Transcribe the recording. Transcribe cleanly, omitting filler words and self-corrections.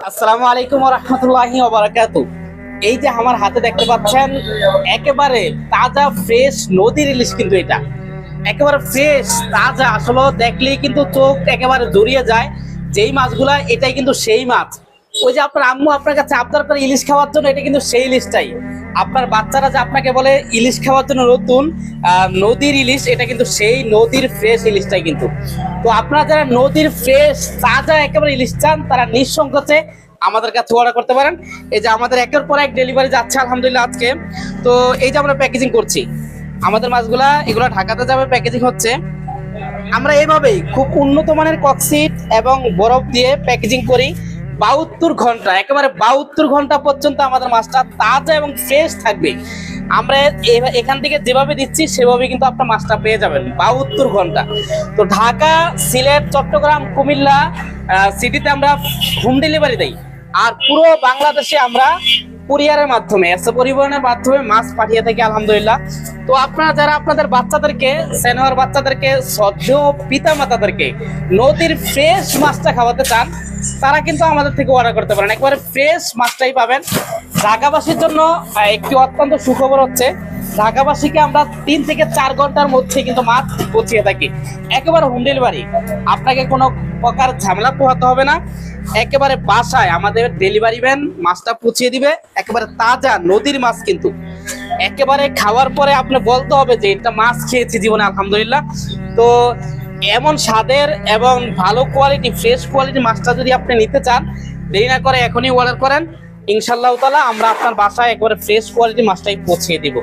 আসসালামু আলাইকুম ওয়া রাহমাতুল্লাহি ওয়া বারাকাতুহু। এই যে আমার হাতে দেখতে পাচ্ছেন একেবারে তাজা ফ্রেশ নদীর ইলিশ, কিন্তু এটা একেবারে ফ্রেশ তাজা, আসলে দেখলেই কিন্তু চোখ একেবারে জড়িয়ে যায়। যেই মাছগুলা, এটাই কিন্তু সেই মাছ। ওই যে আপনার আম্মু আপনার কাছে আবদার করে ইলিশ খাওয়ার জন্য, এটা কিন্তু সেই ইলিশটাই। আপনার বাচ্চারা যে আপনাকে বলে ইলিশ খাওয়ার জন্য নতুন নদীর ইলিশ, এটা কিন্তু সেই নদীর ফ্রেশ ইলিশটাই কিন্তু। তো আপনারা যারা নদীর ফ্রেশ তাজা একেবারে ইলিশ চান, তারা নিঃসংকোচে আমাদের কাছে অর্ডার করতে পারেন। এই যে আমাদের একের পর এক ডেলিভারি যাচ্ছে আলহামদুলিল্লাহ আজকে। তো এই যে আমরা প্যাকেজিং করছি আমাদের মাছগুলা, এগুলো ঢাকাতে যাবে, প্যাকেজিং হচ্ছে। আমরা এইভাবেই খুব উন্নত মানের ককসিট এবং বরফ দিয়ে প্যাকেজিং করি। 72 ঘন্টা, একেবারে 72 ঘন্টা পর্যন্ত আমাদের মাছটা তাজা এবং ফ্রেশ থাকবে। আমরা এখান থেকে যেভাবে দিচ্ছি সেভাবে কিন্তু আপনার মাছটা পেয়ে যাবেন 72 ঘন্টা। তো ঢাকা, সিলেট, চট্টগ্রাম, কুমিল্লা সিটিতে আমরা হোম ডেলিভারি দেই। আর পুরো বাংলাদেশে আমরা কুরিয়ারের মাধ্যমে, এসে পরিবহনের মাধ্যমে মাছ পাঠিয়ে থাকি আলহামদুলিল্লাহ। তো আপনারা যারা আপনাদের বাচ্চাদেরকে, সেনিয়র বাচ্চাদেরকে, শ্রদ্ধ পিতা মাতাদেরকে নদীর ফ্রেশ মাছটা খাওয়াতে চান, তারা কিন্তু আমাদের থেকে অর্ডার করতে পারেন। একবারে ফ্রেশ মাছটাই পাবেন। ঢাকাবাসীর জন্য একটি অত্যন্ত সুখবর হচ্ছে, ঢাকাবাসীকে আমরা 3 থেকে 4 ঘন্টার মধ্যে কিন্তু মাছ পৌঁছিয়ে থাকি, একেবারে হোম ডেলিভারি। আপনাকে কোনো প্রকার ঝামেলা পোহাতে হবে না। একেবারে বাসায় আমাদের ডেলিভারি ভ্যান মাছটা পৌঁছিয়ে দিবে। একেবারে তাজা নদীর মাছ, কিন্তু একেবারে খাওয়ার পরে আপনি বলতে হবে যে এটা মাছ খেয়েছি জীবনে আলহামদুলিল্লাহ। তো এমন স্বাদের এবং ভালো কোয়ালিটি, ফ্রেশ কোয়ালিটি মাছটা যদি আপনি নিতে চান, দেরি না করে এখনই অর্ডার করেন। ইনশাআল্লাহ তাআলা আমরা আপনার বাসায় একবারে ফ্রেশ কোয়ালিটি মাছটাই পৌঁছিয়ে দিব।